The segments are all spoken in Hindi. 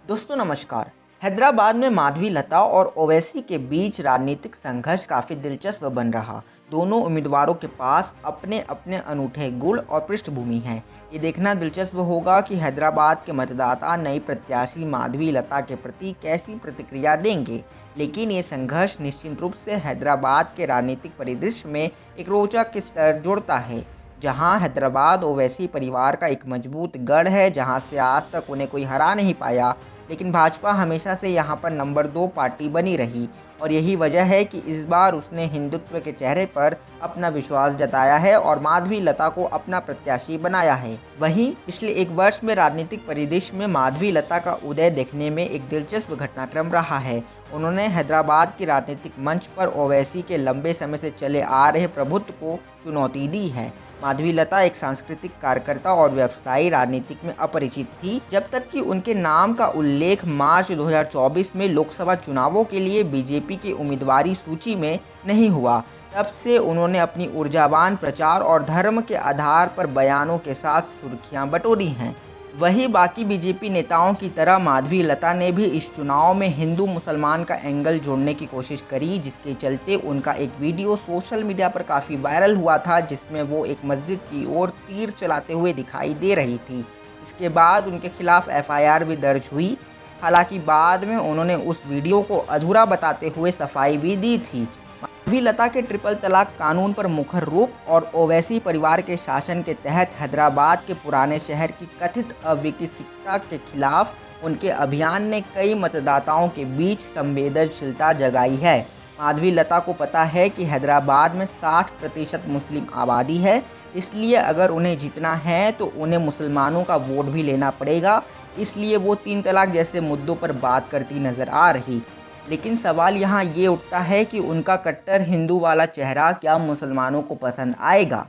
दोस्तों नमस्कार। हैदराबाद में माधवी लता और ओवैसी के बीच राजनीतिक संघर्ष काफ़ी दिलचस्प बन रहा। दोनों उम्मीदवारों के पास अपने अपने अनूठे गुण और पृष्ठभूमि हैं। ये देखना दिलचस्प होगा कि हैदराबाद के मतदाता नई प्रत्याशी माधवी लता के प्रति कैसी प्रतिक्रिया देंगे। लेकिन ये संघर्ष निश्चित रूप से हैदराबाद के राजनीतिक परिदृश्य में एक रोचक स्तर जोड़ता है, जहां हैदराबाद ओवैसी परिवार का एक मजबूत गढ़ है, जहां से आज तक उन्हें कोई हरा नहीं पाया। लेकिन भाजपा हमेशा से यहां पर नंबर 2 पार्टी बनी रही और यही वजह है कि इस बार उसने हिंदुत्व के चेहरे पर अपना विश्वास जताया है और माधवी लता को अपना प्रत्याशी बनाया है। वहीं पिछले एक वर्ष में राजनीतिक परिदृश्य में माधवी लता का उदय देखने में एक दिलचस्प घटनाक्रम रहा है। उन्होंने हैदराबाद के राजनीतिक मंच पर ओवैसी के लंबे समय से चले आ रहे प्रभुत्व को चुनौती दी है। माधवी लता एक सांस्कृतिक कार्यकर्ता और व्यवसायी राजनीतिक में अपरिचित थी, जब तक कि उनके नाम का उल्लेख मार्च 2024 में लोकसभा चुनावों के लिए बीजेपी की उम्मीदवारी सूची में नहीं हुआ। तब से उन्होंने अपनी ऊर्जावान प्रचार और धर्म के आधार पर बयानों के साथ सुर्खियां बटोरी हैं। वहीं बाकी बीजेपी नेताओं की तरह माधवी लता ने भी इस चुनाव में हिंदू मुसलमान का एंगल जोड़ने की कोशिश करी, जिसके चलते उनका एक वीडियो सोशल मीडिया पर काफ़ी वायरल हुआ था, जिसमें वो एक मस्जिद की ओर तीर चलाते हुए दिखाई दे रही थी। इसके बाद उनके खिलाफ एफआईआर भी दर्ज हुई। हालांकि बाद में उन्होंने उस वीडियो को अधूरा बताते हुए सफाई भी दी थी। माधवी लता के ट्रिपल तलाक कानून पर मुखर रूप और ओवैसी परिवार के शासन के तहत हैदराबाद के पुराने शहर की कथित अविकसितता के खिलाफ उनके अभियान ने कई मतदाताओं के बीच संवेदनशीलता जगाई है। माधवी लता को पता है कि हैदराबाद में 60% मुस्लिम आबादी है, इसलिए अगर उन्हें जीतना है तो उन्हें मुसलमानों का वोट भी लेना पड़ेगा। इसलिए वो 3 तलाक जैसे मुद्दों पर बात करती नजर आ रही। लेकिन सवाल यहाँ ये उठता है कि उनका कट्टर हिंदू वाला चेहरा क्या मुसलमानों को पसंद आएगा।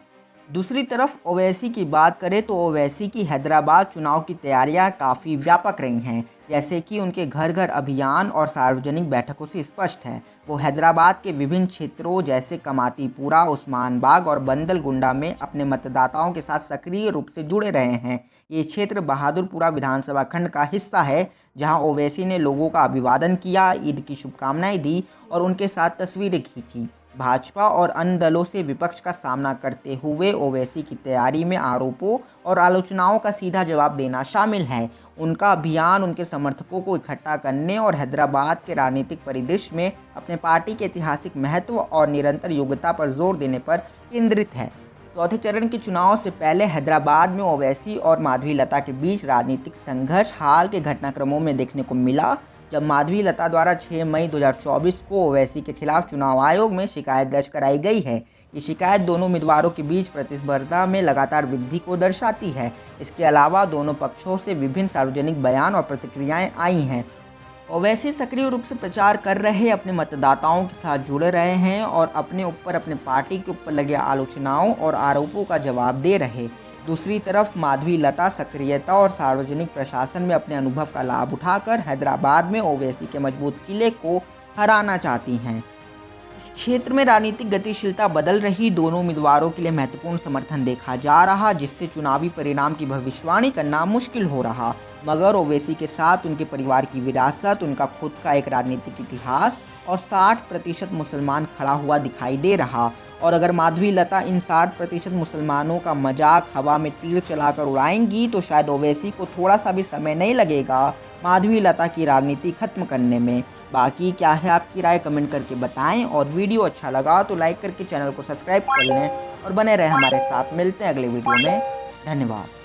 दूसरी तरफ ओवैसी की बात करें तो ओवैसी की हैदराबाद चुनाव की तैयारियां काफ़ी व्यापक रही हैं, जैसे कि उनके घर घर अभियान और सार्वजनिक बैठकों से स्पष्ट है। वो हैदराबाद के विभिन्न क्षेत्रों जैसे कमातीपुरा, उस्मान बाग और बंदलगुंडा में अपने मतदाताओं के साथ सक्रिय रूप से जुड़े रहे हैं। ये क्षेत्र बहादुरपुरा विधानसभा खंड का हिस्सा है, जहां ओवैसी ने लोगों का अभिवादन किया, ईद की शुभकामनाएं दी और उनके साथ तस्वीरें खींची। भाजपा और अन्य दलों से विपक्ष का सामना करते हुए ओवैसी की तैयारी में आरोपों और आलोचनाओं का सीधा जवाब देना शामिल है। उनका अभियान उनके समर्थकों को इकट्ठा करने और हैदराबाद के राजनीतिक परिदृश्य में अपने पार्टी के ऐतिहासिक महत्व और निरंतर योग्यता पर जोर देने पर केंद्रित है। चौथे चरण के चुनाव से पहले हैदराबाद में ओवैसी और माधवी लता के बीच राजनीतिक संघर्ष हाल के घटनाक्रमों में देखने को मिला, जब माधवी लता द्वारा 6 मई 2024 को ओवैसी के खिलाफ चुनाव आयोग में शिकायत दर्ज कराई गई है। ये शिकायत दोनों उम्मीदवारों के बीच प्रतिस्पर्धा में लगातार वृद्धि को दर्शाती है। इसके अलावा दोनों पक्षों से विभिन्न सार्वजनिक बयान और प्रतिक्रियाएं आई हैं। ओवैसी सक्रिय रूप से प्रचार कर रहे, अपने मतदाताओं के साथ जुड़े रहे हैं और अपने पार्टी के ऊपर लगे आलोचनाओं और आरोपों का जवाब दे रहे। दूसरी तरफ माधवी लता सक्रियता और सार्वजनिक प्रशासन में अपने अनुभव का लाभ उठाकर हैदराबाद में ओवैसी के मजबूत किले को हराना चाहती हैं। इस क्षेत्र में राजनीतिक गतिशीलता बदल रही, दोनों उम्मीदवारों के लिए महत्वपूर्ण समर्थन देखा जा रहा, जिससे चुनावी परिणाम की भविष्यवाणी करना मुश्किल हो रहा। मगर ओवैसी के साथ उनके परिवार की विरासत, उनका खुद का एक राजनीतिक इतिहास और 60% मुसलमान खड़ा हुआ दिखाई दे रहा। और अगर माधवी लता इन 60% मुसलमानों का मजाक हवा में तीर चलाकर उड़ाएंगी तो शायद ओवैसी को थोड़ा सा भी समय नहीं लगेगा माधवी लता की राजनीति खत्म करने में। बाकी क्या है आपकी राय, कमेंट करके बताएं और वीडियो अच्छा लगा तो लाइक करके चैनल को सब्सक्राइब कर लें और बने रहें हमारे साथ। मिलते हैं अगले वीडियो में। धन्यवाद।